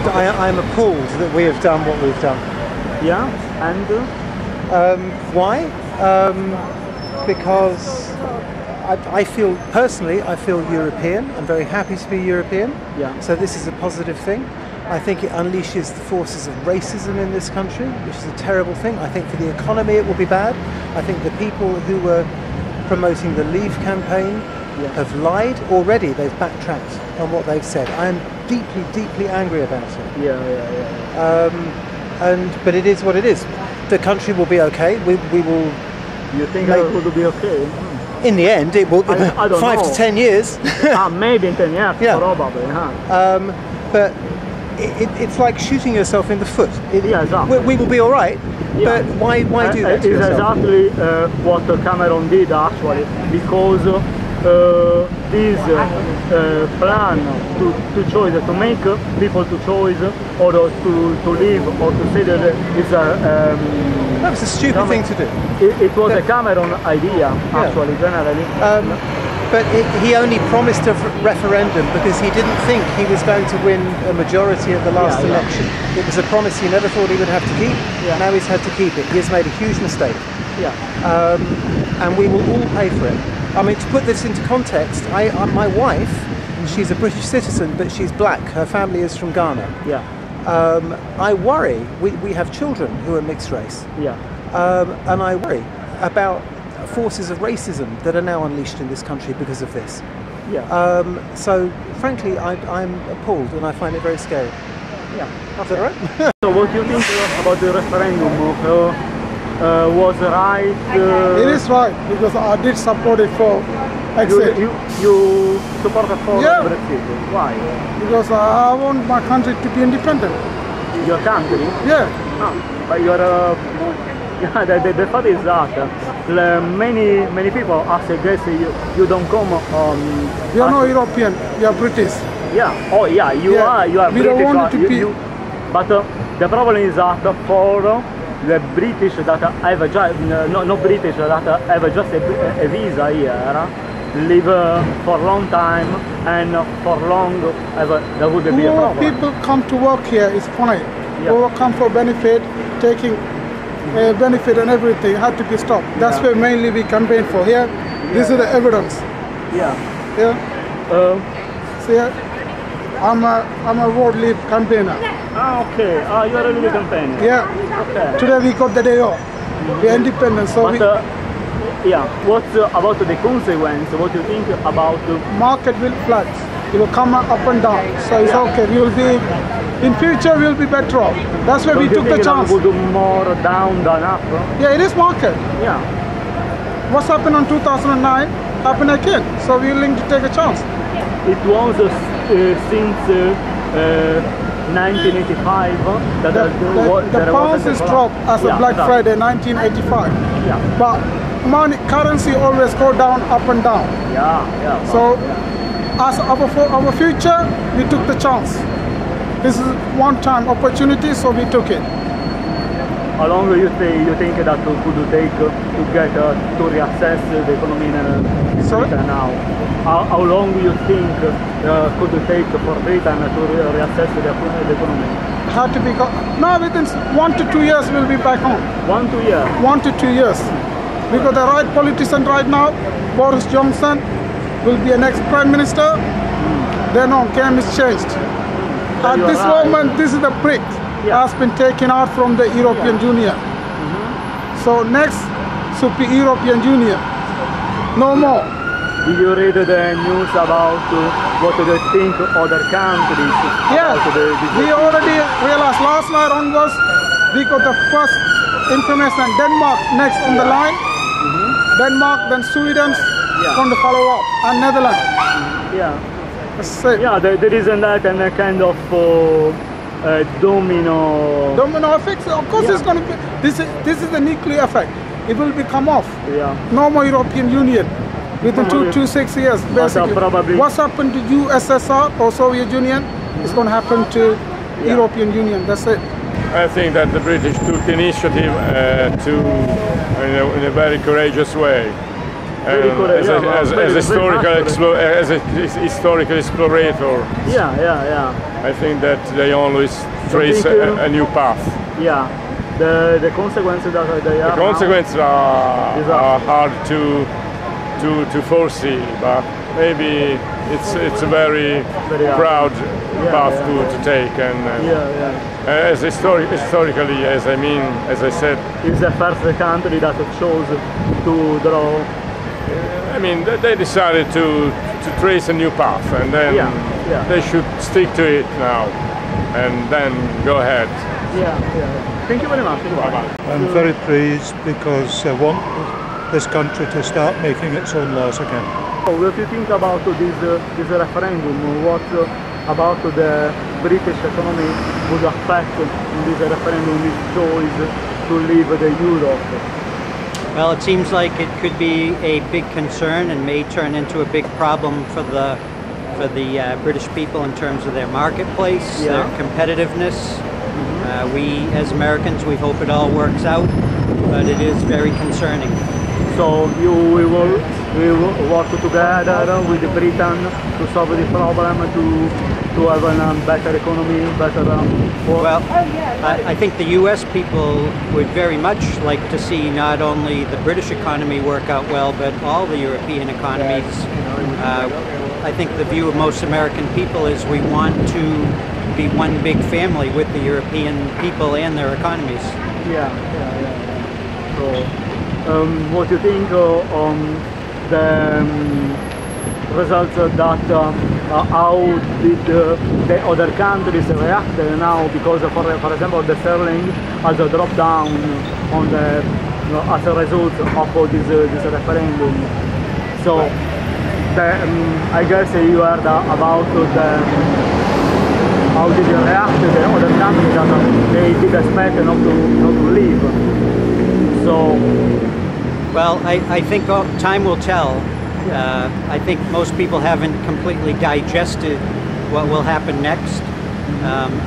I'm appalled that we have done what we've done. Yeah, and? Why? Because I feel, personally, I feel European. I'm very happy to be European. Yeah. So this is a positive thing. I think it unleashes the forces of racism in this country, which is a terrible thing. I think for the economy it will be bad. I think the people who were promoting the Leave campaign have lied already. They've backtracked on what they've said. I am deeply, deeply angry about it. But it is what it is. The country will be okay. We will. You think it will be okay? In the end, it will. I don't 5 know. to 10 years. Maybe in 10 years, Yeah. probably. But it's like shooting yourself in the foot. Exactly. We will be all right. Yeah. But why do that to It's yourself? exactly what Cameron did actually, because this plan to choose, to make people to choose or to live or to settle is That was a stupid thing to do. It was a Cameron idea actually, generally. But he only promised a referendum because he didn't think he was going to win a majority at the last election. It was a promise he never thought he would have to keep. Now he's had to keep it. He has made a huge mistake. And we will all pay for it. I mean, to put this into context, my wife, she's a British citizen, but she's black. Her family is from Ghana. I worry. We have children who are mixed race. And I worry about forces of racism that are now unleashed in this country because of this. So, frankly, I'm appalled and I find it very scary. Is that right? So, what do you think about the referendum? Was right? It is right, because I did support it for exit. You supported for Brexit? Why? Because I want my country to be independent. Your country? Yeah. But you're the fact is that many people ask, I guess you don't come. You are not European. You are British. Oh yeah. You are we British. Don't want it to be. But the problem is that for the British that have just not British that have just a visa here, live for a long time and for long there would be a problem. People come to work here is fine. Who come for benefit, taking benefit and everything had to be stopped. That's where mainly we campaign for. Here, this is the evidence. See, I'm a road leave campaigner. Okay. You are a leave campaigner. Okay. Today we got the day off. We are independent, so What about the consequence? What do you think about market will fluctuate? It will come up and down. So it's okay. We will be in future. We will be better off. That's why we took the chance. Would do more down than up? Yeah, it is market. What's happened in 2009 happened again. So we're willing to take a chance. It was since 1985 that the pound is dropped as a Black Friday 1985. But money currency always go down, up and down. So as our future, we took the chance. This is one-time opportunity, so we took it. How long do you think that could take to get to reassess the economy in Britain now? How long do you think could take for Britain to reassess the economy? Had to be now within 1 to 2 years we'll be back home. 1 to 2 years. 1 to 2 years. Because the right politician right now, Boris Johnson, will be a next prime minister. Then on game is changed. At this moment, this is the brick has been taken out from the European Union. So next should be European Union. No more. Did you read the news about what they think other countries? We already realized last night onwards we got the first information. Denmark next on the line. Denmark, then Sweden going to follow up, and Netherlands. There isn't that and a kind of domino effect. Of course, it's going to be. This is the nuclear effect. It will become off. No more European Union within 2 to 6 years. Basically, what's happened to USSR or Soviet Union is going to happen to European Union. That's it. I think that the British took the initiative in a very courageous way. As a historical explorator. Yeah. I think that they always trace a new path. Yeah. The consequences that they are. The consequences are hard to foresee, but maybe it's a very proud path to take. And as historically, as I said, it's the first country that chose to draw. I mean, they decided to trace a new path, and then they should stick to it now, and then go ahead. Thank you very much. I'm very pleased because I want this country to start making its own laws again. What do you think about this referendum? What about the British economy would affect in this referendum this choice to leave the Europe? Well, it seems like it could be a big concern and may turn into a big problem for the British people in terms of their marketplace, their competitiveness. We, as Americans, we hope it all works out, but it is very concerning. So we will work together with Britain to solve the problem, to have a better economy, better. Well, I think the U.S. people would very much like to see not only the British economy work out well, but all the European economies. I think the view of most American people is we want to be one big family with the European people and their economies. So, what do you think on the results that how did the other countries react now? Because, for example, the sterling has a drop down on the as a result of this referendum. So, I guess you heard about how did they react to the other countries that they did expect not to leave. So, well, I think time will tell. I think most people haven't completely digested what will happen next.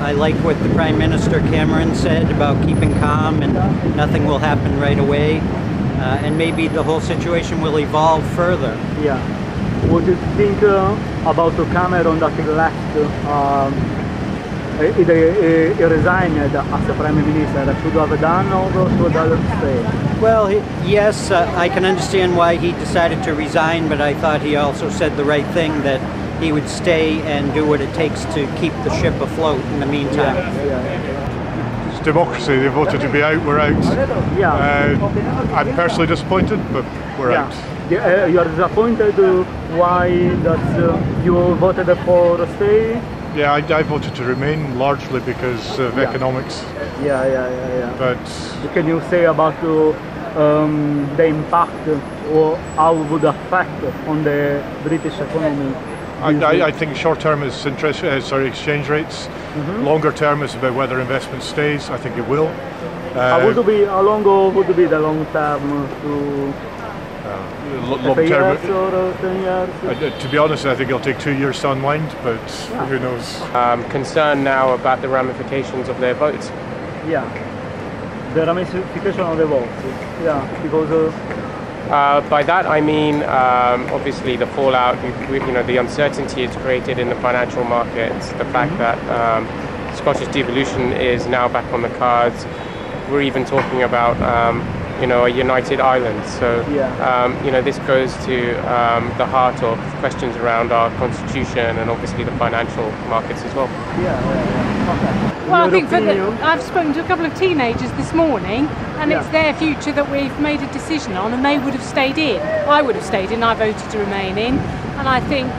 I like what the Prime Minister Cameron said about keeping calm and nothing will happen right away. And maybe the whole situation will evolve further. What do you think about Cameron that he left? He resigned as a Prime Minister. Should have done or should have stayed? Well, yes, I can understand why he decided to resign, but I thought he also said the right thing, that he would stay and do what it takes to keep the ship afloat in the meantime. It's democracy. They voted to be out. We're out. I'm personally disappointed, but we're out. You are disappointed why that you voted for stay? Yeah, I voted to remain largely because of economics. But can you say about the impact or how it would affect on the British economy? I think short term is exchange rates. Longer term is about whether investment stays. I think it will. How long would be the long term to? Long term, years or 10 years? to be honest, I think it'll take 2 years to unwind, but who knows? Concerned now about the ramifications of their votes. The ramification of the votes. Because by that I mean obviously the fallout, the uncertainty it's created in the financial markets, the fact that Scottish devolution is now back on the cards. We're even talking about a united Ireland. So, this goes to the heart of questions around our constitution and obviously the financial markets as well. Well, I think I've spoken to a couple of teenagers this morning, and it's their future that we've made a decision on, and they would have stayed in. I would have stayed in. I voted to remain in, and I think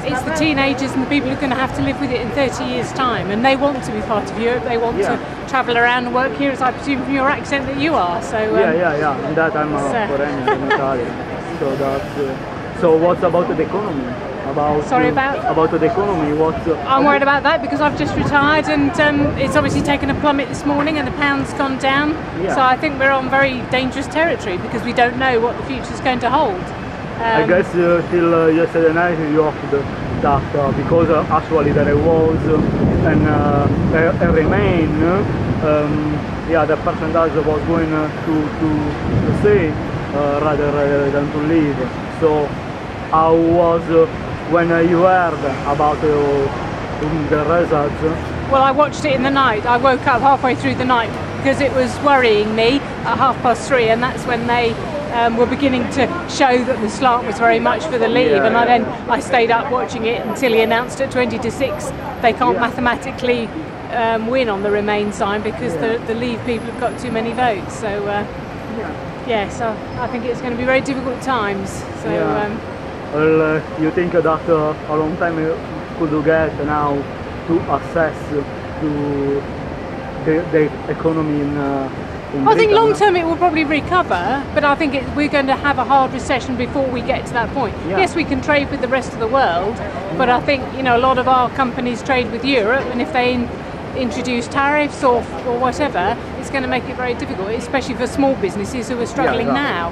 it's the teenagers and the people who are going to have to live with it in 30 years' time, and they want to be part of Europe. They want to travel around and work here, as I presume from your accent that you are. So and that I'm foreigner, I'm Italian. So what about the economy? About the economy? I'm worried about that because I've just retired, and it's obviously taken a plummet this morning, and the pound's gone down. So I think we're on very dangerous territory because we don't know what the future's going to hold. I guess till yesterday night you hoped that because actually there was and remain, the percentage was going to stay rather than to leave. So how was when you heard about the results? Well, I watched it in the night. I woke up halfway through the night because it was worrying me at 3:30, and that's when they were beginning to show that the slant was very much for the Leave, and I stayed up watching it until he announced at 20-6 they can't mathematically win on the Remain sign because the Leave people have got too many votes. So so I think it's going to be very difficult times. So well, you think that a long time could get now to access to the economy in I think long term it will probably recover, but I think we're going to have a hard recession before we get to that point. Yes, we can trade with the rest of the world, but I think a lot of our companies trade with Europe, and if they introduce tariffs or whatever, it's going to make it very difficult, especially for small businesses who are struggling now.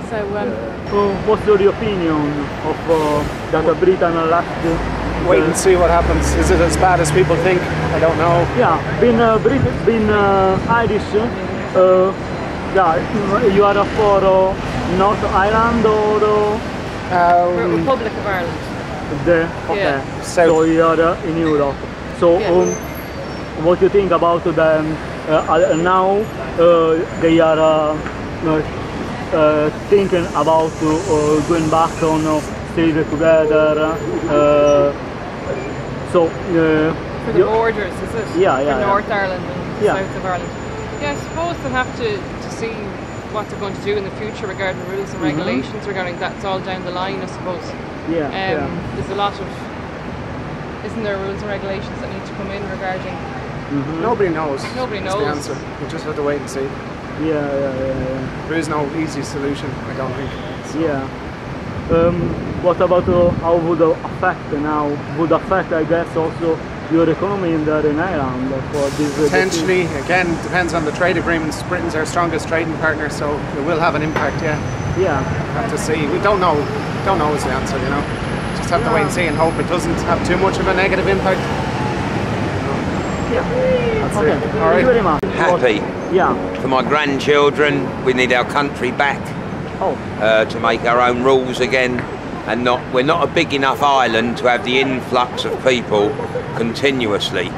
So, what's your opinion of that Britain left? Wait and see what happens. Is it as bad as people think? I don't know. Yeah, been Irish. You are for North Ireland or Republic of Ireland? Okay. So you are in Europe. So what do you think about them now? They are thinking about going back on stay together. For the borders, is it? For North Ireland and South of Ireland. Yeah, I suppose they'll have to see what they're going to do in the future regarding rules and regulations regarding that's all down the line, I suppose. There's a lot of, isn't there rules and regulations that need to come in regarding? Nobody knows. Nobody knows. That's the answer. We just have to wait and see. There is no easy solution, I don't think. So. What about how would affect now? Would affect, I guess, also your economy in Ireland for this? Potentially, again, depends on the trade agreements. Britain's our strongest trading partner, so it will have an impact. Have to see. We don't know. Don't know is the answer. Just have to wait and see and hope it doesn't have too much of a negative impact. That's it. All right. Thank you very much. Happy. For my grandchildren, we need our country back. To make our own rules again, and we're not a big enough island to have the influx of people continuously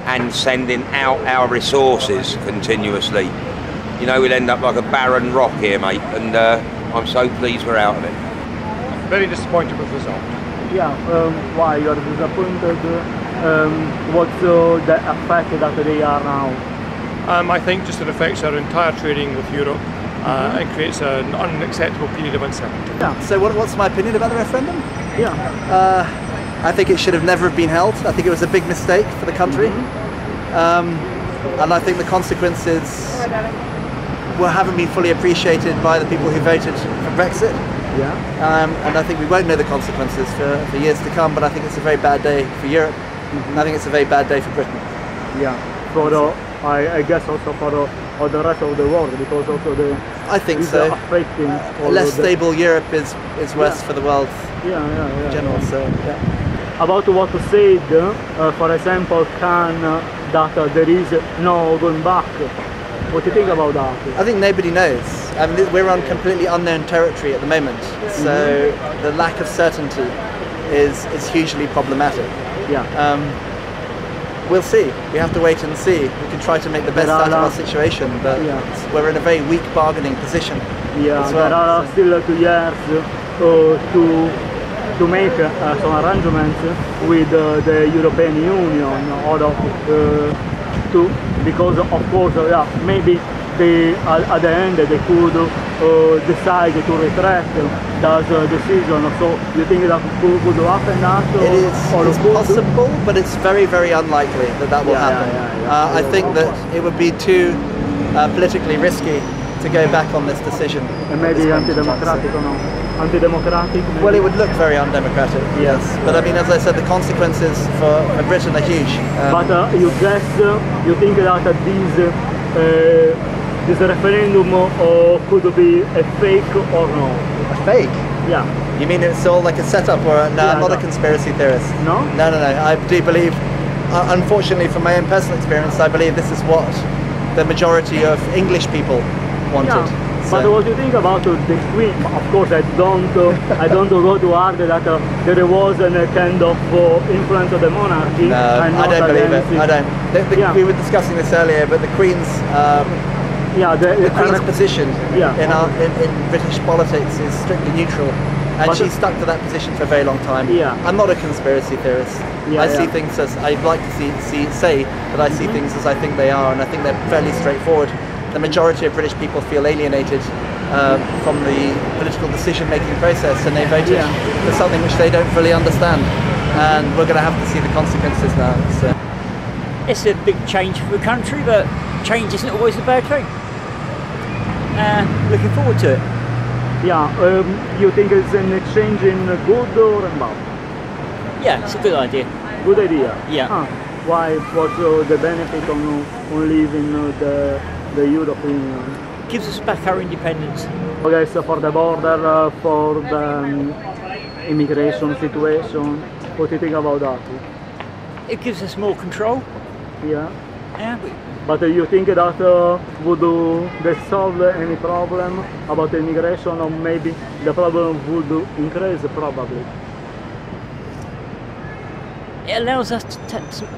and sending out our resources continuously. We'll end up like a barren rock here, mate, and I'm so pleased we're out of it. Very disappointed with the result. Why you're disappointed? What's the effect that they are now? I think just it affects our entire trading with Europe. It creates an unacceptable period of uncertainty. So what's my opinion about the referendum? I think it should have never been held. I think it was a big mistake for the country. And I think the consequences haven't been fully appreciated by the people who voted for Brexit. And I think we won't know the consequences for years to come, but I think it's a very bad day for Europe. And I think it's a very bad day for Britain. I guess also for the rest of the world, because also affecting a less stable Europe is worse for the world in general. So about what you said, for example, that there is no going back. What do you think about that? I think nobody knows. I mean, we're on completely unknown territory at the moment, so the lack of certainty is hugely problematic. We'll see. We have to wait and see. We can try to make the best out of our situation, but we're in a very weak bargaining position. There are still 2 years to make some arrangements with the European Union, because of course, maybe at the end they could decide to retract that decision. So you think that could happen that? It's possible, but it's very, very unlikely that will happen. I think that it would be too politically risky to go back on this decision. And maybe anti-democratic or no? Anti-democratic? Well, it would look very undemocratic, yes. But I mean, as I said, the consequences for Britain are huge. But you think that this referendum could be a fake or no? A fake? You mean it's all like a setup or I'm not a conspiracy theorist. No? No. I do believe, unfortunately from my own personal experience, I believe this is what the majority of English people wanted. But what do you think about the Queen? Of course, I don't go to argue that there was a kind of influence of the monarchy. No, I don't believe it. I don't. We were discussing this earlier, but the Queen's the Queen's position in British politics is strictly neutral, and she's stuck to that position for a very long time. I'm not a conspiracy theorist. I see things as I'd like to say that I see things as I think they are, and I think they're fairly straightforward. The majority of British people feel alienated from the political decision-making process, and they voted for something which they don't fully understand. And we're going to have to see the consequences now. So. It's a big change for the country, but change isn't always a bad thing. Looking forward to it. You think it's a change in good or in bad? Yeah, it's a good idea. Good idea? Yeah. Why? What's the benefit on leaving the European Union? Gives us back our independence. Okay, so for the border, for the immigration situation, what do you think about that? It gives us more control. Yeah. Yeah. But you think that would they solve any problem about immigration, or maybe the problem would increase probably? It allows us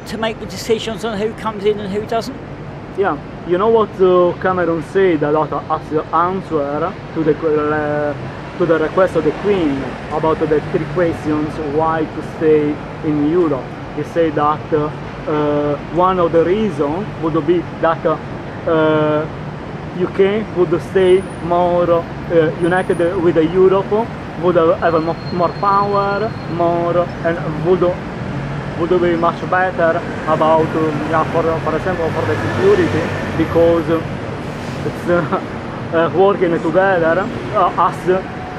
to make the decisions on who comes in and who doesn't. Yeah, you know what Cameron said a lot as the answer to the request of the Queen about the 3 questions why to stay in Europe. He said that one of the reasons would be that UK would stay more united with Europe, would have more power, and would be much better about, for example, for the security, because it's working together as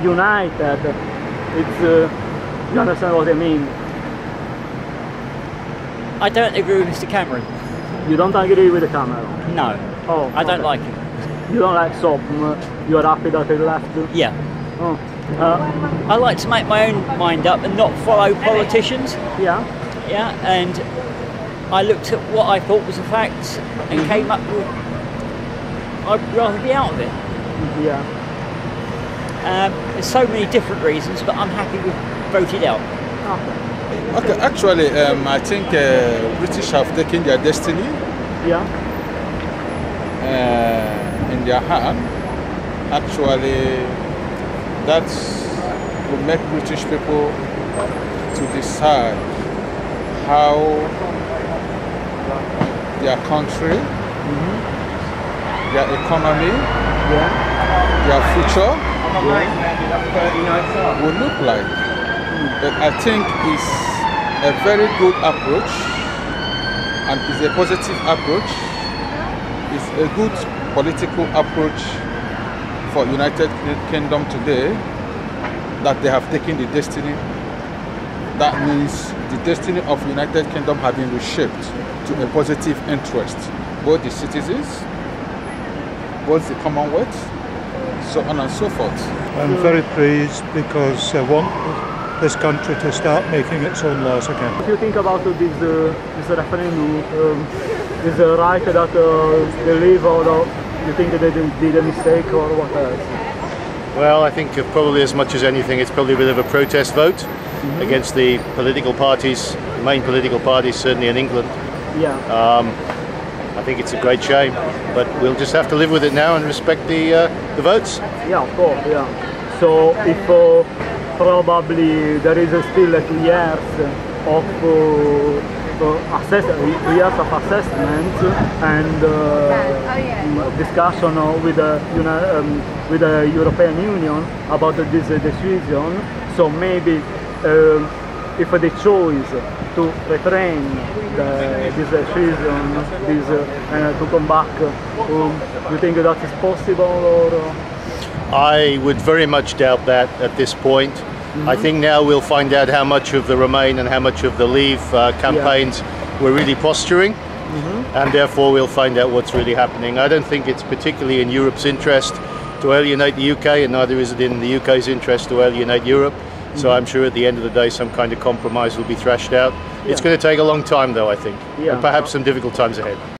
united. It's you understand what I mean? I don't agree with Mr. Cameron. You don't agree with Cameron? No. Oh, I don't like him. You don't like so? You are happy that he left? Yeah. Oh. I like to make my own mind up and not follow politicians. Yeah. Yeah, and I looked at what I thought was a fact and came up with I'd rather be out of it. Yeah. There's so many different reasons, but I'm happy with voted out. Okay, actually, I think British have taken their destiny in their hand. Actually, that will make British people to decide how their country, their economy, their future will look like. But I think it's a very good approach, and it's a positive approach. It's a good political approach for United Kingdom today, that they have taken the destiny. That means the destiny of United Kingdom have been reshaped to a positive interest, both the citizens, both the Commonwealth, so on and so forth. I'm very pleased because I want this country to start making its own laws again. What do you think about this referendum? Is it right that they leave, or you think that they did a mistake, or what else? Well, I think probably as much as anything, it's probably a bit of a protest vote against the political parties, the main political parties, certainly in England. Yeah. I think it's a great shame, but we'll just have to live with it now and respect the votes. Yeah, of course, yeah. So if probably there is still 2 years of assessment and discussion with the European Union about this decision, so maybe if they choose to refrain this decision, to come back, you think that is possible, or? I would very much doubt that at this point. I think now we'll find out how much of the Remain and how much of the Leave campaigns were really posturing, and therefore we'll find out what's really happening. I don't think it's particularly in Europe's interest to alienate the UK, and neither is it in the UK's interest to alienate Europe. So I'm sure at the end of the day some kind of compromise will be thrashed out. It's going to take a long time though, I think, and perhaps some difficult times ahead.